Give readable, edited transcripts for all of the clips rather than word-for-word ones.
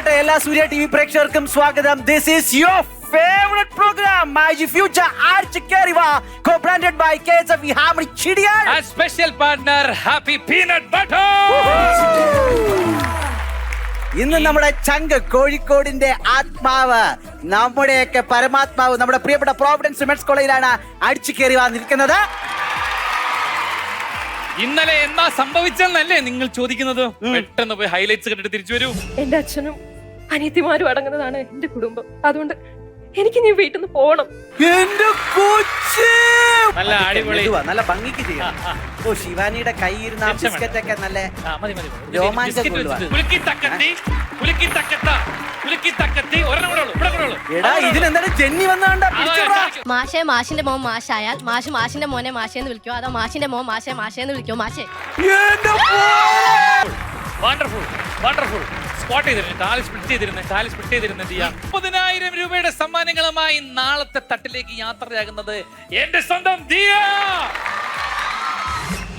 പ്രിയപ്പെട്ട എല്ലാ സൂര്യ T V പ്രേക്ഷകർക്കും സ്വാഗതം. This is your favourite programme myG future ആർച്ചിക്കേറിവ co-branded by KSF ഹാമി ചിടിയാൻ and special partner Happy Peanut Butter. ഇന്ന് നമ്മുടെ ചങ്ക് കോഴിക്കോടിന്റെ ആത്മാവ്, നമ്മുടെയൊക്കെ പരമാത്മാവ്, നമ്മുടെ പ്രിയപ്പെട്ട പ്രോവിഡൻസ് വിമൻസ് കോളേജിലാണ് അടിച്ചുകയറി നിൽക്കുന്നത്. ഇന്നലെ എന്താ സംഭവിച്ചെന്നല്ലേ നിങ്ങൾ ചോദിക്കുന്നത്? പെട്ടെന്ന് പോയി ഹൈലൈറ്റ്സ് കണ്ടിട്ട് തിരിച്ചു വരൂ. എന്റെ അച്ഛനും അനിയത്തിമാരും അടങ്ങുന്നതാണ് എന്റെ കുടുംബം. അതുകൊണ്ട് എനിക്ക് നീ വീട്ടിൽ നിന്ന് പോകണം. എന്റെ കൊച്ചേ, നല്ല അടിപൊളി, നല്ല ഭംഗിക്ക് ചെയ്യാം. ഓ, ശിവാനിയുടെ കൈയിരുന്ന ബിസ്ക്കറ്റ് ഒക്കെ നല്ല മതി മതി. രോമാഞ്ചം എടാ, ഇതിനെന്താ ജെന്നി വന്നാണ്ടാ? മാഷെ മാഷിന്റെ മോൻ മാഷായാൽ മാഷിന്റെ മോനെ മാഷേന്ന് വിളിക്കോ, അതോ മാഷിന്റെ മോൻ മാഷേന്ന് വിളിക്കോ? മാഷേ വണ്ടർഫുൾ വണ്ടർഫുൾ. സ്പോട്ട് ചെയ്തിരുന്നു, കാല് സ്പ്ലിറ്റ് ചെയ്തിരുന്നു. 30,000 രൂപയുടെ സമ്മാനങ്ങളുമായി നാളത്തെ തട്ടിലേക്ക് യാത്രയാകുന്നത് എന്റെ സ്വന്തം ദിയ.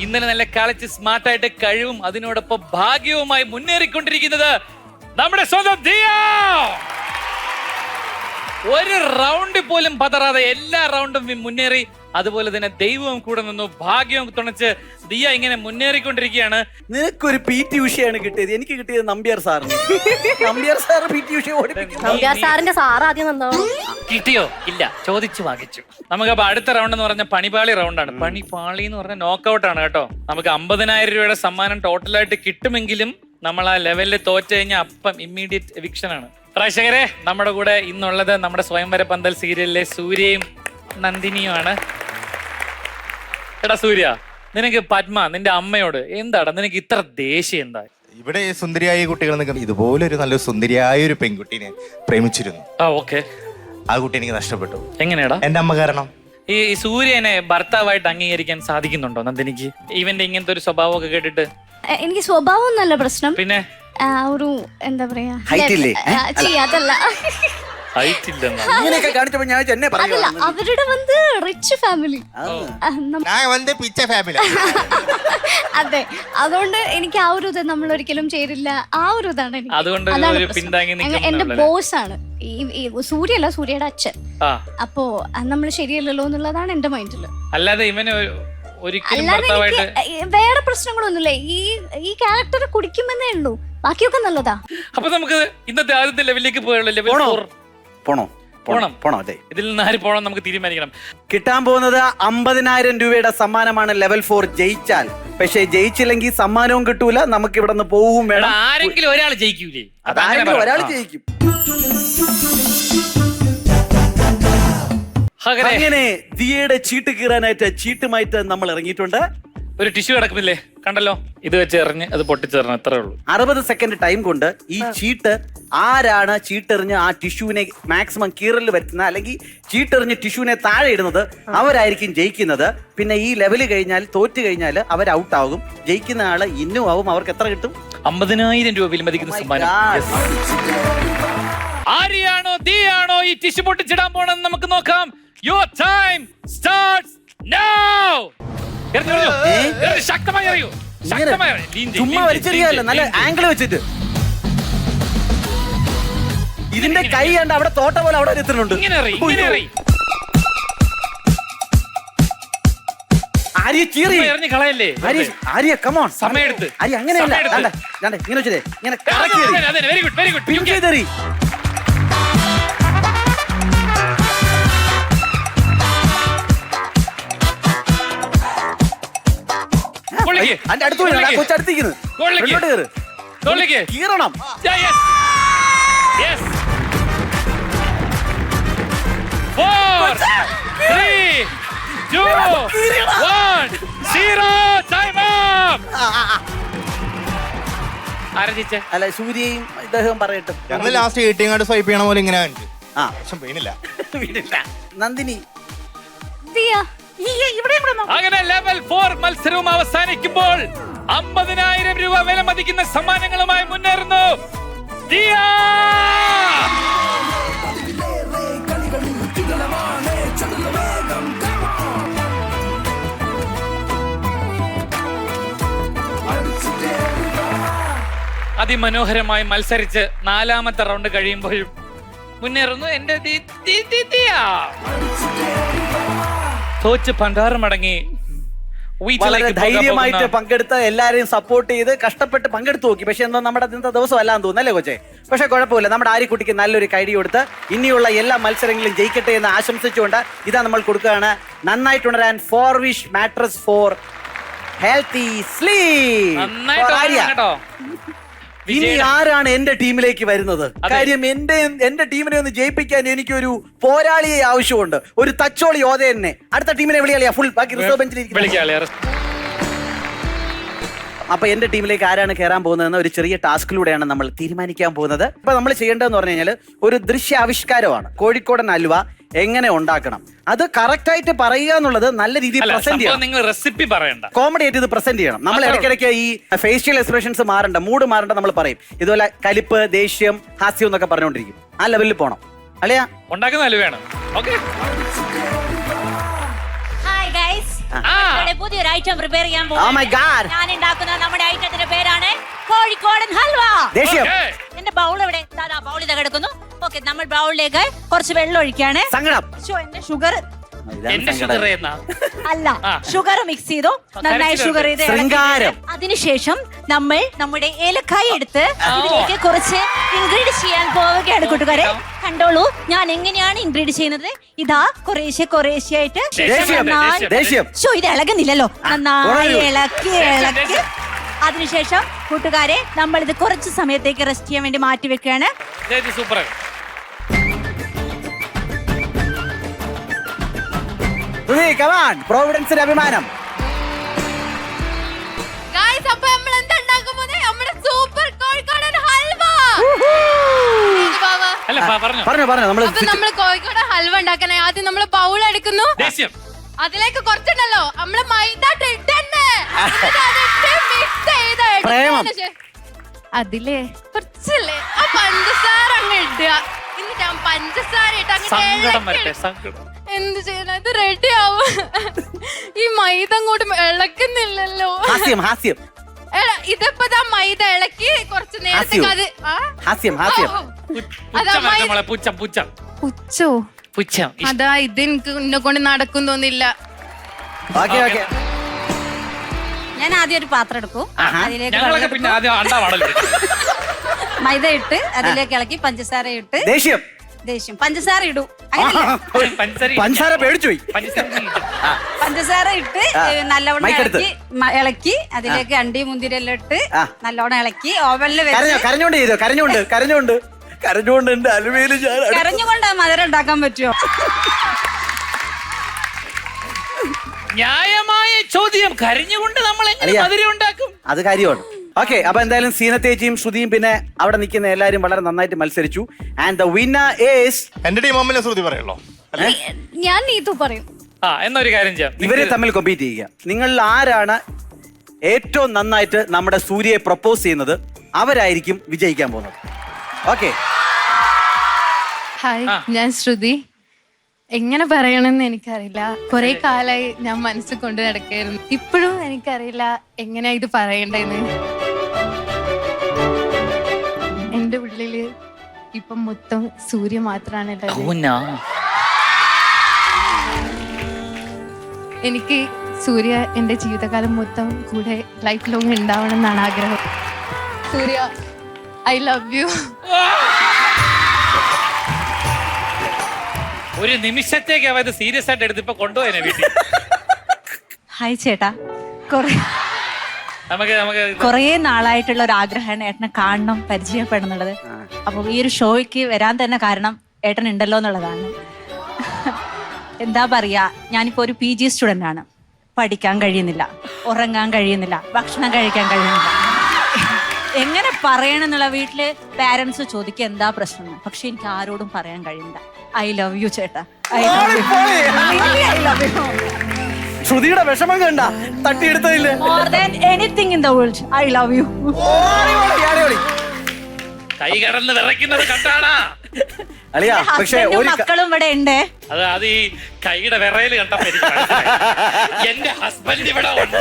ഇന്നലെ നല്ല കളിച്ച് സ്മാർട്ടായിട്ട് കഴിവും അതിനോടൊപ്പം ഭാഗ്യവുമായി മുന്നേറിക്കൊണ്ടിരിക്കുന്നത് നമ്മുടെ സ്വന്തം ദിയ. ഒരു റൗണ്ട് പോലും പതറാതെ എല്ലാ റൗണ്ടും മുന്നേറി. അതുപോലെ തന്നെ ദൈവവും കൂടെ നിന്നു, ഭാഗ്യവും തുണച്ച് ദിയ ഇങ്ങനെ മുന്നേറിക്കൊണ്ടിരിക്കുകയാണ്. നിനക്കൊരു PT ഉഷയാണ് കിട്ടിയത്, എനിക്ക് കിട്ടിയത് നമ്പ്യാർ സാറിന്. നമ്പ്യാർ സാർ PT ഉഷ നമ്പ്യാർ സാറിന്റെ സാർ ആദ്യം നന്നാവും. കിട്ടിയോ? ഇല്ല, ചോദിച്ചു വാങ്ങിച്ചു. നമുക്കപ്പോ അടുത്ത റൗണ്ട് എന്ന് പറഞ്ഞ പണിപാളി റൗണ്ടാണ്. പണിപാളി എന്ന് പറഞ്ഞ നോക്കൗട്ട് ആണ് കേട്ടോ. നമുക്ക് 50,000 രൂപയുടെ സമ്മാനം ടോട്ടലായിട്ട് കിട്ടുമെങ്കിലും നമ്മൾ ആ ലെവലിൽ തോറ്റു കഴിഞ്ഞാൽ അപ്പം ഇമ്മീഡിയറ്റ് എവിക്ഷൻ ആണ്. പ്രേക്ഷകരെ, നമ്മുടെ കൂടെ ഇന്നുള്ളത് നമ്മുടെ സ്വയംവര പന്തൽ സീരിയലിലെ സൂര്യയും നന്ദിനിയുമാണ്. എടാ സൂര്യ, നിനക്ക് പത്മ നിന്റെ അമ്മയോട് എന്താടാ നിനക്ക് ഇത്ര ദേഷ്യം എന്താ? ഇവിടെ സുന്ദരിയായ കുട്ടികൾ നിൽക്കും, ഇതുപോലെ ഒരു നല്ല സുന്ദരിയായ ഒരു പെൺകുട്ടിനെ പ്രേമിച്ചിരുന്നു. ഓക്കെ. ആ കുട്ടി എനിക്ക് നഷ്ടപ്പെട്ടു. എങ്ങനെയാടാ? എന്റെ അമ്മ കാരണം. ഈ സൂര്യനെ ഭർത്താവായിട്ട് അംഗീകരിക്കാൻ സാധിക്കുന്നുണ്ടോ നന്ദിനിക്ക്? ഇവന്റെ ഇങ്ങനത്തെ ഒരു സ്വഭാവമൊക്കെ കേട്ടിട്ട് എനിക്ക് സ്വഭാവം ഒന്നല്ല പ്രശ്നം, പിന്നെ ഒരു എന്താ പറയാ അതല്ല അവരുടെ റിച്ച് ഫാമിലി. അതെ, അതുകൊണ്ട് എനിക്ക് ആ ഒരു ഇത് നമ്മൾ ഒരിക്കലും ചേരില്ല. ആ ഒരു ഇതാണ് എന്റെ ബോസ് ആണ് സൂര്യല്ല, സൂര്യയുടെ അച്ഛൻ. അപ്പോ നമ്മൾ ശരിയല്ലല്ലോ എന്നുള്ളതാണ് എന്റെ മൈൻഡില്. അല്ലാതെ ഇവന് വേറെ പ്രശ്നങ്ങളൊന്നുമില്ല. ഈ ക്യാരക്ടർ കുടിക്കുമെന്നേ ഉള്ളൂ, ബാക്കിയൊക്കെ നല്ലതാ. അപ്പൊ നമുക്ക് ഇന്നത്തെ ആദ്യത്തെ ലെവലിലേക്ക് പോകണം. ഇതിൽ നിന്ന് ആര് പോകണം നമുക്ക് തീരുമാനിക്കണം. കിട്ടാൻ പോകുന്നത് 50,000 രൂപയുടെ സമ്മാനമാണ് ലെവൽ 4 ജയിച്ചാൽ. പക്ഷെ ജയിച്ചില്ലെങ്കിൽ സമ്മാനവും കിട്ടൂല, നമുക്ക് ഇവിടെ നിന്ന് പോവും വേണം. ആരെങ്കിലും ഒരാൾ ജയിക്കൂലേ? ഒരാൾ ജയിക്കും. അങ്ങനെ ദിയയുടെ ചീട്ട് കീറാനായിട്ട് ചീട്ടുമായിട്ട് നമ്മൾ ഇറങ്ങിയിട്ടുണ്ട്. ഒരു ടിഷ്യൂ കിടക്കുന്നില്ലേ, കണ്ടല്ലോ, ഇത് വെച്ച് എറിഞ്ഞ് അത് പൊട്ടിച്ചെറിഞ്ഞ അത്രേ ഉള്ളൂ. 60 സെക്കൻഡ് ടൈം കൊണ്ട് ഈ ചീട്ട് ആരാണ് ചീട്ടെറിഞ്ഞ് ആ ടിഷ്യൂവിനെ മാക്സിമം കീറൽ വരുത്തുന്നത്, അല്ലെങ്കിൽ ചീട്ടെറിഞ്ഞ് ടിഷ്യൂവിനെ താഴെ ഇടുന്നത്, അവരായിരിക്കും ജയിക്കുന്നത്. പിന്നെ ഈ ലെവല് കഴിഞ്ഞാൽ തോറ്റു കഴിഞ്ഞാൽ അവർ ഔട്ട് ആകും. ജയിക്കുന്ന ആള് ഇന്നും ആവും. അവർക്ക് എത്ര കിട്ടും? 50,000 രൂപ വിലമതിക്കുന്ന സമ്മാനം. ആരെയാണോ ദിയാണോ ഈ ടിഷ്യൂ പൊട്ടിച്ചിടാൻ പോണെന്ന് നമുക്ക് നോക്കാം. Your time starts now. ശക്തമായി അറിയൂ, ചുമ്മാ വലിച്ചെറിയല്ല, നല്ല ആംഗിൾ വെച്ചിട്ട്. ഇതിന്റെ കൈ കണ്ട് അവിടെ തോട്ട പോലെ അവിടെ എത്തുന്നുണ്ട്. കളയല്ലേ ആര്യ, കമോൺ, സമയെടുത്ത്. ആര്യ അങ്ങനെയല്ല, ഇങ്ങനെ വെച്ചേ, ഇങ്ങനെ കറക്കി. അടുത്ത് കൊച്ചടുത്തിരിക്കുന്നു. കീറണം. അല്ല, സൂര്യയും ഇദ്ദേഹം പറയട്ടെ. ഞങ്ങൾ ലാസ്റ്റ് ATM കാർഡ് സ്വൈപ്പ് ചെയ്യണ പോലെ ഇങ്ങനെ കാണിച്ചു. വീണില്ല. നന്ദിനി, അങ്ങനെ ലെവൽ 4 മത്സരവും അവസാനിക്കുമ്പോൾ 50,000 രൂപ വില മതിക്കുന്ന സമ്മാനങ്ങളുമായി മുന്നേറുന്നു ദിയ. അതിമനോഹരമായി മത്സരിച്ച് 4ാമത്തെ റൗണ്ട് കഴിയുമ്പോഴും മുന്നേറുന്നു എന്റെ തോച്ച് പണ്ടാറമടങ്ങി വളരെ ധൈര്യമായിട്ട് പങ്കെടുത്ത് എല്ലാരെയും സപ്പോർട്ട് ചെയ്ത് കഷ്ടപ്പെട്ട് പങ്കെടുത്തു നോക്കി. പക്ഷെ എന്തോ നമ്മുടെ ഇന്നത്തെ ദിവസം അല്ലാന്ന് തോന്നുന്നല്ലേ കൊച്ചേ? പക്ഷെ കുഴപ്പമില്ല, നമ്മുടെ ആര്യക്കുട്ടിക്ക് നല്ലൊരു കൈഡി കൊടുത്ത് ഇനിയുള്ള എല്ലാ മത്സരങ്ങളിലും ജയിക്കട്ടെ എന്ന് ആശംസിച്ചുകൊണ്ട് ഇതാ നമ്മൾ കൊടുക്കുകയാണ് നന്നായിട്ടുണരാൻ ഫോർവിഷ് മാട്രസ് ഫോർ ഹെൽത്തി സ്ലീപ്പ്. ഇനി ആരാണ് എന്റെ ടീമിലേക്ക് വരുന്നത്? കാര്യം എന്റെ ടീമിനെ ഒന്ന് ജയിപ്പിക്കാൻ എനിക്കൊരു പോരാളിയെ ആവശ്യമുണ്ട്, ഒരു തച്ചോളി യോധനെ. അടുത്ത ടീമിനെ വിളിയാളിയാ ഫുൾ, ബാക്കി റിസർവ് ബെഞ്ചിൽ. അപ്പൊ എന്റെ ടീമിലേക്ക് ആരാണ് കയറാൻ പോകുന്നതെന്ന് ഒരു ചെറിയ ടാസ്കിലൂടെയാണ് നമ്മൾ തീരുമാനിക്കാൻ പോകുന്നത്. ഇപ്പൊ നമ്മൾ ചെയ്യേണ്ടതെന്ന് പറഞ്ഞു കഴിഞ്ഞാൽ ഒരു ദൃശ്യാവിഷ്കാരമാണ്. കോഴിക്കോടൻ ഹൽവ എങ്ങനെ ഉണ്ടാക്കണം അത് കറക്റ്റ് ആയിട്ട് പറയുക എന്നുള്ളത് നല്ല രീതിയിൽ പ്രസന്റ് ചെയ്യണം. നിങ്ങൾ റെസിപ്പി പറയണ്ട, കോമഡി ആയിട്ട് ഇത് പ്രസന്റ് ചെയ്യണം. നമ്മൾ ഇടയ്ക്കിടയ്ക്ക് ഈ ഫേഷ്യൽ എക്സ്പ്രഷൻസ് മാറണ്ട, മൂഡ് മാറണ്ട നമ്മൾ പറയും. ഇതുപോലെ കലിപ്പ്, ദേഷ്യം, ഹാസ്യം എന്നൊക്കെ പറഞ്ഞുകൊണ്ടിരിക്കും. ആ ലെവലിൽ പോണം. അല്ലയാ ഉണ്ടാക്കുന്ന ഹൽവയാണ്. ഓക്കെ, പുതിയൊരു ഐറ്റം പ്രിപ്പയർ ചെയ്യാൻ Oh my God. ഞാൻ ഉണ്ടാക്കുന്ന നമ്മുടെ ഐറ്റത്തിന്റെ പേരാണ് കോഴിക്കോടൻ ഹൽവ. ദേഷ്യം. എന്റെ ബൗൾ എവിടെ? ബൗൾ ഇതാ കിടക്കുന്നു. ഓക്കെ, നമ്മൾ ബൗളിലേക്ക് കുറച്ച് വെള്ളം ഒഴിക്കാണ്. സങ്കടം. എന്റെ ഷുഗർ അല്ല, ആ. ഷുഗർ മിക്സ് ചെയ്തു, നന്നായി ഷുഗർ ചെയ്ത് ശൃംഗാരം. അതിനുശേഷം നമ്മൾ നമ്മുടെ ഏലക്കായ എടുത്ത് ഇതിലേക്ക് കുറച്ച് ഇൻഗ്രീഡ് ചെയ്യാൻ പോവുകയാണ് കൂട്ടുകാരെ. കണ്ടോളൂ ഞാൻ എങ്ങനെയാണ് ഇൻഗ്രീഡ് ചെയ്യുന്നത്. ഇതാ കുറേശ്ശെ ആയിട്ട് ദേഷ്യം. ഇത് ഇളകുന്നില്ലല്ലോ, നന്നായി ഇളക്കി അതിനുശേഷം കൂട്ടുകാരെ നമ്മൾ ഇത് കുറച്ച് സമയത്തേക്ക് റെസ്റ്റ് ചെയ്യാൻ വേണ്ടി മാറ്റി വെക്കുകയാണ്. സൂപ്പർ. പ്രോവിഡൻസിന്റെ അഭിമാനം. അപ്പൊ നമ്മൾ എന്താ ഉണ്ടാക്കാൻ പോകുന്നത്? നമ്മുടെ സൂപ്പർ കോഴിക്കോടൻ ഹൽവ. പറഞ്ഞു അപ്പൊ നമ്മൾ കോഴിക്കോടൻ ഹൽവ ഉണ്ടാക്കാനായി ആദ്യം നമ്മൾ ബൗൾ എടുക്കുന്നു. അതിലേക്ക് കുറച്ചുണ്ടല്ലോ നമ്മള് മൈദ അതിലേ കുറച്ചല്ലേ ആ പഞ്ചസാര അങ്ങ് ഇടുക. എന്നിട്ട് പഞ്ചസാര ഇട്ട് അങ്ങ് എന്ത് ചെയ്യണം? ഇത് റെഡി ആവും. ഈ മൈദ അങ്ങോട്ട് ഇളക്കുന്നില്ലല്ലോ. ഹാസ്യം. ഇതിപ്പോ മൈദ ഇളക്കി കുറച്ച് നേരത്തേക്ക് അത് പുച്ഛോ അതാ ഇത് എനിക്ക് എന്നെ കൊണ്ട് നടക്കും തോന്നില്ല. ഞാൻ ആദ്യം ഒരു പാത്രം എടുക്കും, അതിലേക്ക് മൈദ ഇട്ട് അതിലേക്ക് ഇളക്കി പഞ്ചസാര ഇട്ട് ദേഷ്യം പഞ്ചസാര ഇടൂ. പഞ്ചസാര പേടിച്ചുപോയി. പഞ്ചസാര ഇട്ട് നല്ലവണ്ണം ഇളക്കി അതിലേക്ക് അണ്ടി മുന്തിരി എല്ലാം ഇട്ട് നല്ലോണം ഇളക്കി ഓവനിൽ വെച്ച് കരഞ്ഞുകൊണ്ട് എന്റെ അലുവയില് കരഞ്ഞുകൊണ്ട് മധുരം ഉണ്ടാക്കാൻ പറ്റുമോ? ന്യായമായ ചോദ്യം. കരഞ്ഞുകൊണ്ട് നമ്മൾ എങ്ങനെ മധുരം ഉണ്ടാക്കും? അത് കാര്യമാണ്. ഓക്കെ, അപ്പൊ എന്തായാലും സീനത്തേച്ചിയും ശ്രുതിയും പിന്നെ അവിടെ നിൽക്കുന്ന എല്ലാരും വളരെ നന്നായിട്ട് മത്സരിച്ചു. ആൻഡ് ദ വിന്നർ ഈസ് എന്റെ ടീം അമ്മ ശ്രുതി പറയുള്ളൂ. ഞാൻ നീതു പറയും. എന്നൊരു കാര്യം ചെയ്യാം, ഇവരെ തമ്മിൽ കോമ്പീറ്റ് ചെയ്യുക. നിങ്ങളിൽ ആരാണ് ഏറ്റവും നന്നായിട്ട് നമ്മുടെ സൂര്യയെ പ്രപ്പോസ് ചെയ്യുന്നത് അവരായിരിക്കും വിജയിക്കാൻ പോകുന്നത്. ഓക്കെ, ഹായ്, ഞാൻ ശ്രുതി. എങ്ങനെ പറയണമെന്ന് എനിക്കറിയില്ല. കുറെ കാലമായി ഞാൻ മനസ്സിൽ കൊണ്ട് നടക്കായിരുന്നു. ഇപ്പോഴും എനിക്കറിയില്ല എങ്ങനെയാ ഇത് പറയണ്ടെന്ന്. എന്റെ ഉള്ളില് ഇപ്പം മൊത്തം സൂര്യ മാത്രാണുള്ളത്. എനിക്ക് സൂര്യ എന്റെ ജീവിതകാലം മൊത്തം കൂടെ ലൈഫ് ലോങ് ഉണ്ടാവണം എന്നാണ് ആഗ്രഹം. സൂര്യ, ഐ ലവ് യു. ഒരു നിമിഷത്തേക്ക് അവ സീരിയസ് ആയിട്ട് എടുത്തിപ്പോ കൊണ്ടുപോയനെ വീട്ടിൽ. ഹായ് ചേട്ടാ, കുറേ നാളായിട്ടുള്ള ഒരു ആഗ്രഹമാണ് ഏട്ടനെ കാണണം, പരിചയപ്പെടണമെന്നുള്ളത്. അപ്പൊ ഈ ഒരു ഷോയ്ക്ക് വരാൻ തന്നെ കാരണം ഏട്ടൻ ഉണ്ടല്ലോ എന്നുള്ളതാണ്. എന്താ പറയാ, ഞാനിപ്പോ ഒരു PG സ്റ്റുഡന്റ് ആണ്. പഠിക്കാൻ കഴിയുന്നില്ല, ഉറങ്ങാൻ കഴിയുന്നില്ല, ഭക്ഷണം കഴിക്കാൻ കഴിയുന്നില്ല. എങ്ങനെ പറയണമെന്നുള്ള വീട്ടില് പാരന്റ്സ് ചോദിക്കുക എന്താ പ്രശ്നം, പക്ഷെ എനിക്ക് ആരോടും പറയാൻ കഴിയില്ല. ഐ ലവ് യു ചേട്ടാ, ഐ ലവ് യു. ശ്രുതിയുടെ വിഷമം കണ്ട തട്ടിയെടുത്തില്ല. More than anything in the world, I love you. കൈ കടന്ന് വിറയ്ക്കുന്നത് കണ്ടാടാ അളിയാ. പക്ഷേ ഒരു മക്കളും ഇവിടെ ഉണ്ട്. അത് ഈ കൈയുടെ വിറയല് കണ്ടപ്പോ എന്റെ ഹസ്ബൻഡ് ഇവിടെ ഉണ്ട്.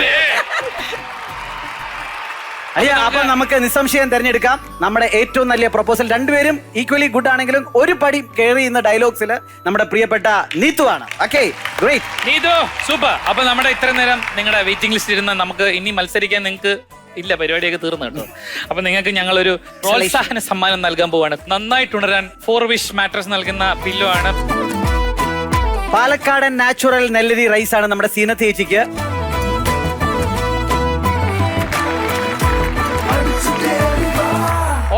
അയ്യാ, അപ്പൊ നമുക്ക് നിസ്സംശയം തെരഞ്ഞെടുക്കാം നമ്മുടെ ഏറ്റവും നല്ല പ്രൊപ്പോസൽ. രണ്ടുപേരും ഈക്വലി ഗുഡ് ആണെങ്കിലും ഒരു പടി കയറി ചെയ്യുന്ന ഡയലോഗ്സിൽ നമ്മുടെ പ്രിയപ്പെട്ട നീതു ആണ്. Okay, great. നീതു സൂപ്പർ. അപ്പൊ നമ്മുടെ ഇത്രയും നേരം നിങ്ങളുടെ വെയിറ്റിംഗ് ലിസ്റ്റ് ഇരുന്ന് നമുക്ക് ഇനി മത്സരിക്കാൻ നിങ്ങൾക്ക് ഇല്ല, പരിപാടിയൊക്കെ തീർന്നു കേട്ടോ. അപ്പൊ നിങ്ങൾക്ക് ഞങ്ങളൊരു പ്രോത്സാഹന സമ്മാനം നൽകാൻ പോവാണ്. നന്നായിട്ട് ഉണരാൻ 4 വിഷ് മാട്രസ് നൽകുന്ന പില്ലോ ആണ്. പാലക്കാടൻ നാച്ചുറൽ നെല്ലരി റൈസ് ആണ് നമ്മുടെ സീനത്ത് ചേച്ചിക്ക്.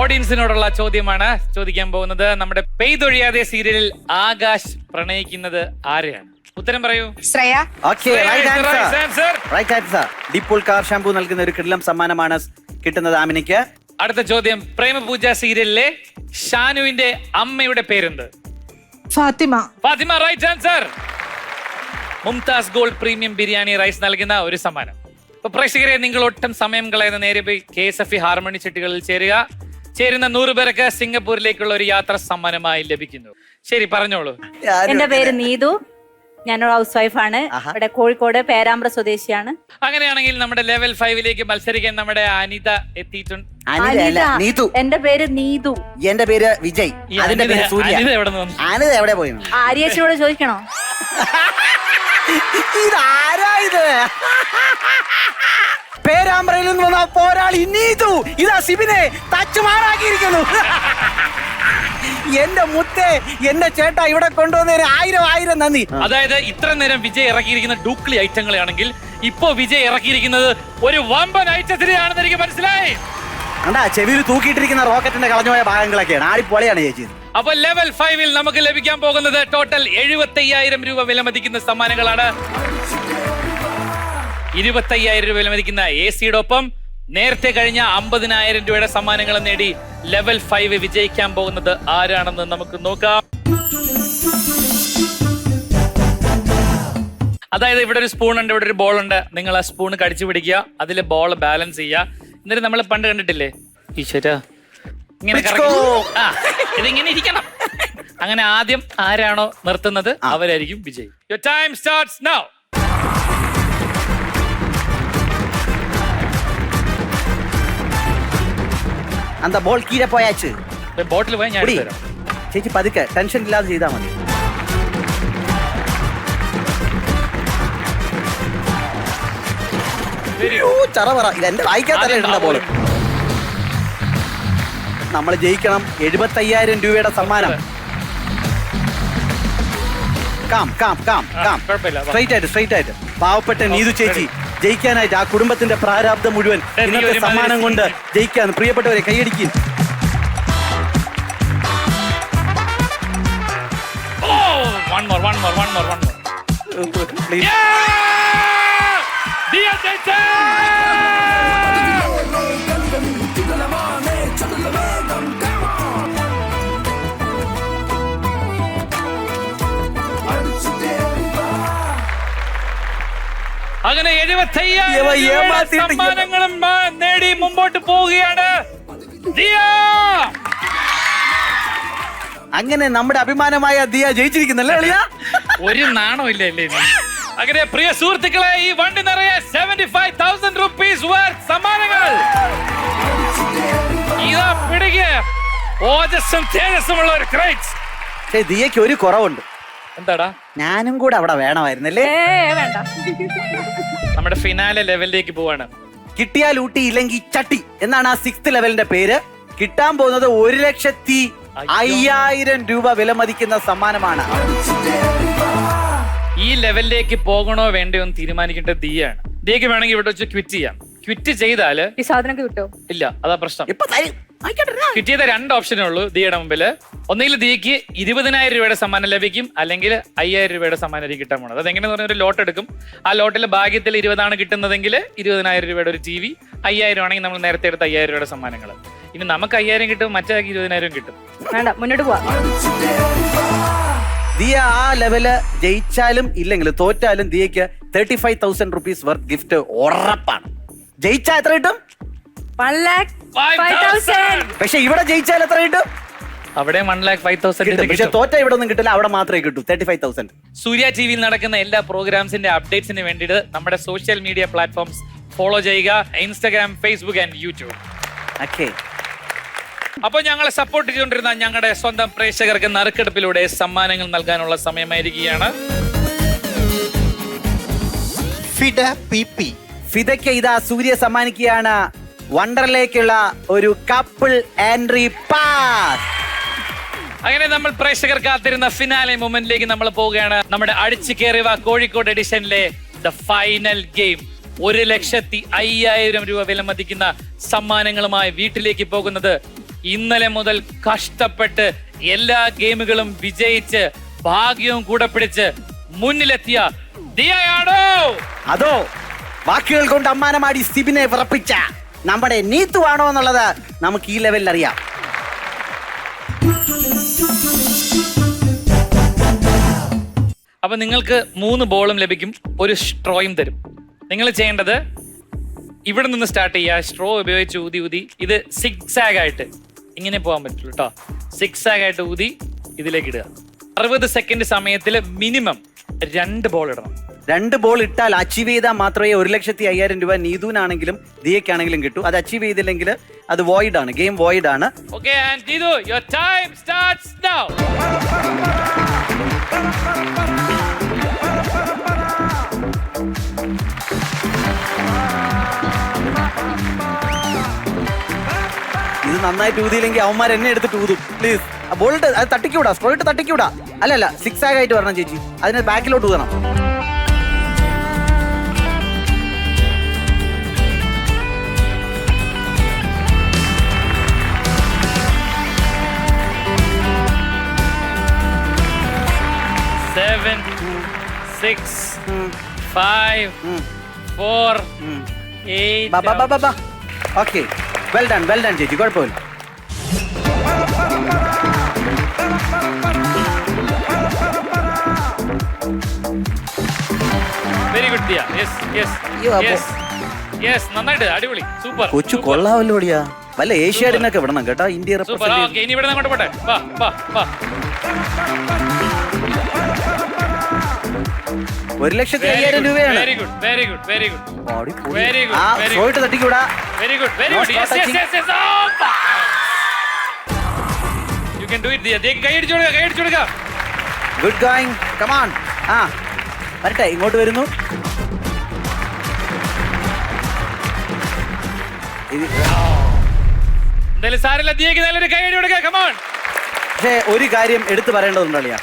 ഓഡിയൻസിനോടുള്ള ചോദ്യമാണ് ചോദിക്കാൻ പോകുന്നത്. നമ്മുടെ പെയ്തൊഴിയാതെ സീരിയലിൽ ആകാശ് പ്രണയിക്കുന്നത് ആരെയാണ്? ഉത്തരം പറയൂ. ശ്രേയ. Okay, right answer. ഡിപ്പോൾ കാർ ഷാംപൂ നൽകുന്ന ഒരു കിടിലം സമ്മാനമാണ് കിട്ടുന്നത് ആമിനിക്ക്. അടുത്ത ചോദ്യം, പ്രേമപൂജ സീരിയലിലെ ഷാനുവിന്റെ അമ്മയുടെ പേരെന്ത്? Fathima. Fathima, right answer. Mumtaz gold premium biryani rice നൽകുന്ന ഒരു സമ്മാനം. അപ്പൊ പ്രേക്ഷകരെ, നിങ്ങൾ ഒട്ടും സമയം കളയുന്ന നേരെ പോയി KSFE ഹാർമണി ചെട്ടുകളിൽ ചേരുന്ന 100 പേർക്ക് സിംഗപ്പൂരിലേക്കുള്ള ഒരു യാത്ര സമ്മാനമായി ലഭിക്കുന്നു. ശരി, പറഞ്ഞോളൂ. എന്റെ പേര് നീതു, ഞാനൊരു ഹൗസ് വൈഫാണ്. ഇവിടെ കോഴിക്കോട് പേരാമ്പ്ര സ്വദേശിയാണ്. അങ്ങനെയാണെങ്കിൽ നമ്മുടെ ലെവൽ 5ലേക്ക് മത്സരിക്കാൻ നമ്മുടെ അനിത എത്തിയിട്ടുണ്ട്. നീതു. എന്റെ പേര് നീതു. എന്റെ പേര് വിജയ്. ഈ അതിന്റെ പേര് സൂര്യ. അനിത എവിടെ നിന്ന് വന്നു? അനിത എവിടെ പോയി? ആര്യേച്ചിനോട് ചോദിക്കണോ? ഇതാരാ ഇത്? പേരാമ്പ്രയിൽ നിന്ന് വന്ന പോരാളി നീതു. ഇതാ സിബിനെ തച്ചുമാറാക്കിയിരിക്കുന്നു. എന്റെ മുത്തേ, എന്റെ ചേട്ടാ, ഇവിടെ കൊണ്ടുവന്നതിന് 1000 നന്ദി. അതായത് ഇത്ര നേരം വിജയ് ഇറക്കിയിരിക്കുന്ന ഡൂക്ലി ഐറ്റങ്ങളാണെങ്കിൽ ഇപ്പോ വിജയ് ഇറക്കിയിരിക്കുന്നത് ഒരു വമ്പൻ ഐറ്റത്തിനെയാണെന്ന് എനിക്ക് മനസ്സിലായി. കണ്ടാ, ചെവിയിൽ തൂക്കിയിട്ടിരിക്കുന്ന റോക്കറ്റിന്റെ കളഞ്ഞുപോയ ഭാഗങ്ങളൊക്കെയാണ്. ആടിപ്പൊളിയാണ് ചേച്ചി. അപ്പൊ ലെവൽ 5ൽ നമുക്ക് ലഭിക്കാൻ പോകുന്നത് ടോട്ടൽ 75,000 രൂപ വിലമതിക്കുന്ന സമ്മാനങ്ങളാണ്. 25,000 രൂപ വിലമതിക്കുന്ന AC-യുടെ ഒപ്പം നേരത്തെ കഴിഞ്ഞ 50,000 രൂപയുടെ സമ്മാനങ്ങൾ നേടി ലെവൽ 5 വിജയിക്കാൻ പോകുന്നത് ആരാണെന്ന് നമുക്ക് നോക്കാം. അതായത് ഇവിടെ ഒരു സ്പൂൺ ഉണ്ട്, ഇവിടെ ഒരു ബോൾ ഉണ്ട്. നിങ്ങൾ ആ സ്പൂൺ കടിച്ചു പിടിക്കുക, അതിൽ ബോൾ ബാലൻസ് ചെയ്യുക. എന്നിട്ട് നമ്മൾ പണ്ട് കണ്ടിട്ടില്ലേ, ഈശ്വരാ ഇങ്ങനെ ഇതിങ്ങനെ ഇരിക്കണം. അങ്ങനെ ആദ്യം ആരാണോ നിർത്തുന്നത് അവരായിരിക്കും വിജയ്. Your time starts now. അന്ത ബോൾ കീഴെ പോയാച്ച് ബോട്ടിൽ പോയി ഞാൻ എടുത്ത് തരാം. ചേച്ചി പതുക്കെ, ടെൻഷൻ ഇല്ലാതെ ചെയ്താൽ മതി. ചറവറ ഇതെന്റെ വായിക്കാത്തല്ലേ ഇടുന്ന ബോൾ. നമ്മൾ ജയിക്കണം. 75,000 രൂപയുടെ സമ്മാനം. കുഴപ്പമില്ല. സ്ട്രൈറ്റ് ആയിട്ട് പാവപ്പെട്ട നീതു ചേച്ചി ജയിക്കാനായിട്ട്, ആ കുടുംബത്തിന്റെ പ്രാരാബ്ദം മുഴുവൻ ഇന്നത്തെ സമ്മാനം കൊണ്ട് ജയിക്കാൻ പ്രിയപ്പെട്ടവരെ കൈയടിക്കും. One more. Please. Dia Tete! അങ്ങനെ 75,000 സമ്മാനങ്ങളും നേടി മുമ്പോട്ട് പോവുകയാണ് ദിയ. അങ്ങനെ നമ്മുടെ അഭിമാനമായ ദിയ ജയിച്ചിരിക്കുന്നല്ലേ അളിയാ? ഒരു നാണമില്ല അല്ലേ നീ? അങ്ങനെ പ്രിയ സുഹൃത്തുക്കളെ, ഈ വണ്ടി നിറയെ 75,000 റുപ്പീസ് വർത്ത് സമ്മാനങ്ങൾ. ഇതാ പിടിക്ക്. ഓജസ്സും തേജസ്സുമുള്ള ഒരു ക്രൈറ്റ്. ദിയക്ക് ഒരു കുറവുണ്ട്. എന്താടാ? ഞാനും കൂടെ അവിടെ വേണമായിരുന്നല്ലേ? വേണ്ട. നമ്മുടെ ഫിനാലെ ലെവലിലേക്ക് പോവാണ്. കിട്ടിയാൽ ഊട്ടി, ഇല്ലെങ്കിൽ ചട്ടി എന്നാണ് ആ 6th ലെവലിന്റെ പേര്. കിട്ടാൻ പോകുന്നത് 1,05,000 രൂപ വിലമതിക്കുന്ന സമ്മാനമാണ്. ഈ ലെവലിലേക്ക് പോകണോ വേണ്ടയോ എന്ന് തീരുമാനിക്കേണ്ടത് ദിയാണ്. ദിയക്ക് വേണമെങ്കിൽ ഇവിടെ വെച്ച് ക്വിറ്റ് ചെയ്യാം. ക്വിറ്റ് ചെയ്താല് ഈ സാധനം കിട്ടോ? ഇല്ല, അതാ പ്രശ്നം. ക്വിറ്റ് ചെയ്ത 2 ഓപ്ഷനേ ഉള്ളൂ ദിയയുടെ മുമ്പില്. ഒന്നുകിൽ ദിയക്ക് 20,000 രൂപയുടെ സമ്മാനം ലഭിക്കും, അല്ലെങ്കിൽ 5,000 രൂപയുടെ സമ്മാനം കിട്ടാൻ പോണത്. അതെങ്ങനെയെന്ന് പറഞ്ഞാൽ ഒരു ലോട്ട് എടുക്കും. ആ ലോട്ടിൽ ഭാഗ്യത്തിൽ 20 കിട്ടുന്നതെങ്കിൽ 20,000 രൂപയുടെ ഒരു TV, 5,000 ആണെങ്കിൽ നമ്മൾ നേരത്തെ എടുത്ത 5,000 രൂപയുടെ സമ്മാനങ്ങൾ. ഇനി നമുക്ക് 5,000 കിട്ടും, മറ്റേ 20,000 കിട്ടും. വേണ്ട, മുന്നോട്ട് പോവാ. ദിയ ആ ലെവല് ജയിച്ചാലും ഇല്ലെങ്കിലും തോറ്റാലും ദിയക്ക് 35,000 റുപ്പീസ് വർത്ത് ഗിഫ്റ്റ് ഉറപ്പാണ്. ജയിച്ചാൽ എത്ര കിട്ടും? 1,05,000. പക്ഷെ ഇവിടെ ജയിച്ചാൽ എത്ര കിട്ടും? അവിടെ 1,05,000. പക്ഷെ തോറ്റ ഇവിടെ ഒന്നും കിട്ടില്ല, അവിടെ മാത്രമേ കിട്ടൂ 35,000. സൂര്യ ടിവിയിൽ നടക്കുന്ന എല്ലാ പ്രോഗ്രാംസിന്റെ അപ്ഡേറ്റ്സിന് വേണ്ടിയിട്ട് നമ്മുടെ സോഷ്യൽ മീഡിയ പ്ലാറ്റ്ഫോംസ് ഫോളോ ചെയ്യുക. Instagram, Facebook and YouTube. Okay. അപ്പൊ ഞങ്ങളെ സപ്പോർട്ട് ചെയ്തുകൊണ്ടിരുന്ന ഞങ്ങളുടെ സ്വന്തം പ്രേക്ഷകർക്ക് നറുക്കെടുപ്പിലൂടെ സമ്മാനങ്ങൾ നൽകാനുള്ള സമയമായിരിക്കുകയാണ്. Fide P. ഫിദയ്ക്ക് ഇതാ സൂര്യ സമ്മാനിക്കുകയാണ് വണ്ടർലേക്കുള്ള ഒരു കപ്പിൾ എൻട്രി പാസ്. അങ്ങനെ നമ്മൾ പ്രേക്ഷകർ കാത്തിരുന്ന ഫിനാലെ മൊമെന്റിലേക്ക് നമ്മൾ പോവുകയാണ്. നമ്മുടെ അടിച്ചു കയറിയ കോഴിക്കോട് എഡിഷനിലെ ദ ഫൈനൽ ഗെയിം. 1,05,000 രൂപ വിലമതിക്കുന്ന സമ്മാനങ്ങളുമായി വീട്ടിലേക്ക് പോകുന്നത് ഇന്നലെ മുതൽ കഷ്ടപ്പെട്ട് എല്ലാ ഗെയിമുകളും വിജയിച്ച് ഭാഗ്യവും കൂടെ പിടിച്ച് മുന്നിലെത്തിയ ദിയയാണോ അതോ വാക്കുകൾ കൊണ്ട് അമ്മാനമാടി സിബിനെ വിറപ്പിച്ച നമ്മുടെ നീതു ആണോ എന്നുള്ളത് നമുക്ക് ഈ ലെവലിൽ അറിയാം. അപ്പൊ നിങ്ങൾക്ക് 3 ബോളും ലഭിക്കും, ഒരു സ്ട്രോയും തരും. നിങ്ങൾ ചെയ്യേണ്ടത് ഇവിടെ നിന്ന് സ്റ്റാർട്ട് ചെയ്യുക. സ്ട്രോ ഉപയോഗിച്ച് ഊതി ഊതി ഇത് സിക്സ് ആഗ് ആയിട്ട് ഇങ്ങനെ പോകാൻ പറ്റുള്ളൂ കേട്ടോ. സിക്സ് ആഗ് ആയിട്ട് ഊതി ഇതിലേക്ക് ഇടുക. 60 സെക്കൻഡ് സമയത്തിൽ മിനിമം 2 ബോൾ ഇടണം. 2 ബോൾ ഇട്ടാൽ അച്ചീവ് ചെയ്താൽ മാത്രമേ 1,05,000 രൂപ നീതുവിനാണെങ്കിലും ദിയക്കാണെങ്കിലും കിട്ടൂ. അത് അച്ചീവ് ചെയ്തില്ലെങ്കിൽ അത് വോയിഡ് ആണ്, ഗെയിം വോയിഡ് ആണ്. Okay, and Didu, your time starts now. ഇത് നന്നായിട്ട് ഊതിയില്ലെങ്കിൽ അവന്മാർ എന്നെ എടുത്തിട്ട് ഊതും. പ്ലീസ് ബോളിട്ട് അത് തട്ടിക്കൂടാ, സ്ട്രോയിട്ട് തട്ടിക്കൂടാ. അല്ലല്ല, സിക്സ് ആഗ് ആയിട്ട് വരണം ചേച്ചി. അതിന് ബാക്കിലോട്ട് ഊതണം. Seven, 6, 5, 4, 8. ഓക്കെ, വെൽ ഡൺ ചേച്ചി, കുഴപ്പമില്ല. Very good Diya. യെസ് നന്നായിട്ട്, അടിപൊളി, സൂപ്പർ. കൊച്ചു കൊള്ളാവല്ലോ ഓടിയാ. വല്ല ഏഷ്യാഡിനൊക്കെ വിടണം കേട്ടോ, ഇന്ത്യ സൂപ്പർ. റെപ്രസെന്റ്. ഓക്കെ, ഇനി ഇവിടെ അങ്ങോട്ട് പോട്ടെ. വാ വാ വാ. 1,05,000 രൂപയാണ്. Very good, very good, very good, very good, ആ വെരി സ്ട്രോയിട്ട് തട്ടിക്കൂടാ. Very good, very good. Yes yes yes yes. You can do it Diya. കൈ അടിച്ചു കൊടുക്കുക, കൈ അടിച്ചു കൊടുക്കുക. Good going, come on. ആ വരട്ടെ, ഇങ്ങോട്ട് വരുന്നു. എന്തായാലും സാരല്ല, ദിയക്ക് നല്ലൊരു കൈ അടി കൊടുക്കുക. Come on. പക്ഷേ ഒരു കാര്യം എടുത്തു പറയേണ്ടതുണ്ട് അളിയാ.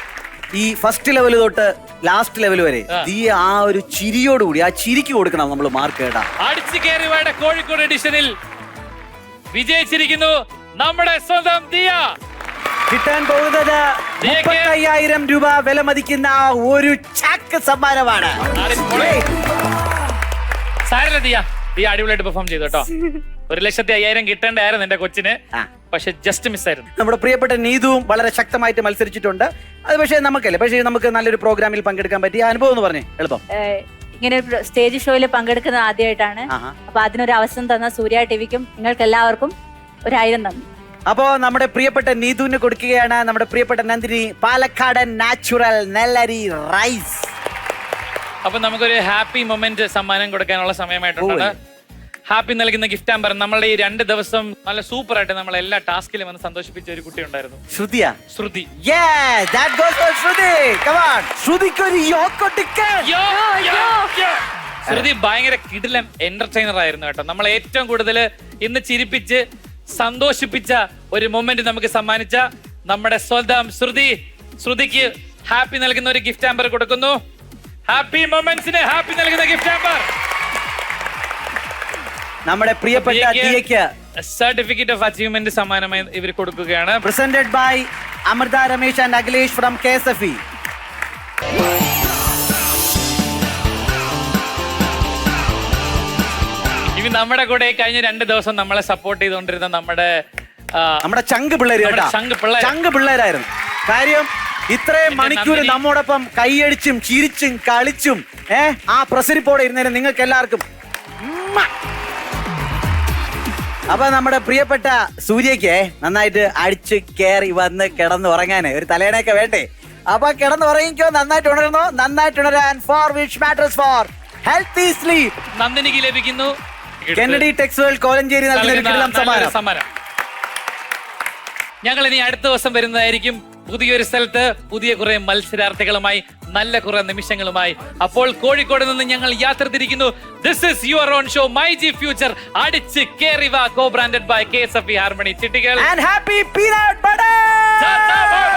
ഈ ഫസ്റ്റ് ലെവൽ തൊട്ട് ലാസ്റ്റ് ലെവൽ വരെ ദിയ ആ ഒരു ചിരിയോടുകൂടി, ആ ചിരിക്ക് കൊടുക്കണം നമ്മൾ മാർക്ക് കേട്ടാ. അടിച്ചു കയറിയുടെ കോഴിക്കോട് എഡിഷനിൽ വിജയിച്ചിരിക്കുന്നു നമ്മുടെ സ്വന്തം ദിയ. കിട്ടാൻ പോകുന്നത് 35,000 രൂപ വില മതിക്കുന്ന ഒരു ചാക്ക് സമ്മാനമാണ്. സാരല്ല ദിയ, ദിയ അടിപൊളിയായിട്ട് പെർഫോം ചെയ്തു കേട്ടോ. 1,05,000 കിട്ടേണ്ടായിരുന്നു എന്റെ കൊച്ചിന്, പക്ഷെ ജസ്റ്റ് മിസ്സായിരുന്നു. നമ്മുടെ പ്രിയപ്പെട്ട നീതുവും വളരെ ശക്തമായിട്ട് മത്സരിച്ചിട്ടുണ്ട്. അത് പക്ഷേ നമുക്ക് നല്ലൊരു പ്രോഗ്രാമിൽ പങ്കെടുക്കാൻ പറ്റിയ അനുഭവം എന്ന് പറഞ്ഞേ എളുപ്പം. ഇങ്ങനെ ഒരു സ്റ്റേജ് ഷോയിൽ പങ്കെടുക്കുന്നത് ആദ്യമായിട്ടാണ്. അപ്പൊ അതിനൊരു അവസരം തന്ന സൂര്യ ടിവിക്കും നിങ്ങൾക്ക് എല്ലാവർക്കും 1000 നന്ദി. അപ്പോ നമ്മുടെ പ്രിയപ്പെട്ട നീതുവിന് കൊടുക്കുകയാണ് നമ്മുടെ പ്രിയപ്പെട്ട നന്ദിനി പാലക്കാടൻ നാച്ചുറൽ നെല്ലരി റൈസ്. അപ്പൊ നമുക്കൊരു ഹാപ്പി മൊമെന്റ് സമ്മാനം കൊടുക്കാനുള്ള സമയമായിട്ടുണ്ട്. ഹാപ്പി നൽകുന്ന ഗിഫ്റ്റ് ആമ്പർ. നമ്മളുടെ ഈ 2 ദിവസം നല്ല സൂപ്പർ ആയിട്ട് നമ്മൾ എല്ലാ ടാസ്കിലും വന്ന് സന്തോഷിപ്പിച്ച ഒരു കുട്ടി ഉണ്ടായിരുന്നു. ശ്രുതിയാ? ശ്രുതി. ശ്രുതി ഭയങ്കര കിടിലൻ എന്റർടൈനർ ആയിരുന്നു കേട്ടോ. നമ്മൾ ഏറ്റവും കൂടുതൽ ഇന്ന് ചിരിപ്പിച്ച് സന്തോഷിപ്പിച്ച ഒരു മൊമെന്റ് നമുക്ക് സമ്മാനിച്ച നമ്മുടെ സ്വന്തം ശ്രുതി. ശ്രുതിക്ക് ഹാപ്പി നൽകുന്ന ഒരു ഗിഫ്റ്റ് ആമ്പർ കൊടുക്കുന്നു. ഹാപ്പി മൊമെന്റ്സിന് ഹാപ്പി നൽകുന്ന ഗിഫ്റ്റ് ആമ്പർ നമ്മുടെ പ്രിയപ്പെട്ട ദിയയ്ക്ക് സർട്ടിഫിക്കറ്റ് ഓഫ് അച്ചീവ്മെന്റ് സമ്മാനമായി ഇവർ കൊടുക്കുകയാണ്. Presented by Amrita Ramesh and Akhilesh from KSFE. ഇനി നമ്മുടെ കൂടെ കഴിഞ്ഞ 2 ദിവസം നമ്മളെ സപ്പോർട്ട് ചെയ്തുകൊണ്ടിരുന്ന നമ്മുടെ ചങ്ക് പിള്ളേര്, ചങ്ക് പിള്ളേരായിരുന്നു. കാര്യം ഇത്രയും മണിക്കൂർ നമ്മോടൊപ്പം കൈയടിച്ചും ചിരിച്ചും കളിച്ചും ആ പ്രസരിപ്പോടെ ഇരുന്നേരം നിങ്ങൾക്ക് എല്ലാവർക്കും. അപ്പൊ നമ്മുടെ പ്രിയപ്പെട്ട സൂര്യക്ക് നന്നായിട്ട് അടിച്ച് കയറി വന്ന് കിടന്നുറങ്ങാന് ഒരു തലേണയൊക്കെ വേണ്ടേ? അപ്പൊ കിടന്നുറങ്ങിക്കോ, നന്നായിട്ട് ഉണരുന്നു. നന്നായിട്ട് ഉണരാൻ for which matters for healthy sleep. നന്ദിനിക്ക് ലഭിക്കുന്നു കെന്നഡി ടെക്സ്റ്റൈൽ കോലഞ്ചേരി നൽകുന്ന ഒരു കിടിലം നല്ലൊരു സമ്മാനം. സമ്മാനം. ഞങ്ങൾ ഇനി അടുത്ത ദിവസം വരുന്നതായിരിക്കും പുതിയൊരു സ്ഥലത്ത് പുതിയ കുറെ മത്സരാർത്ഥികളുമായി നല്ല കുറെ നിമിഷങ്ങളുമായി. അപ്പോൾ കോഴിക്കോട് നിന്ന് ഞങ്ങൾ യാത്ര തിരിക്കുന്നു. This is your own show myG future. അടിച്ച് കേറിവ, co branded by KSFE harmony ചിട്ടികൾ And happy peanut butter.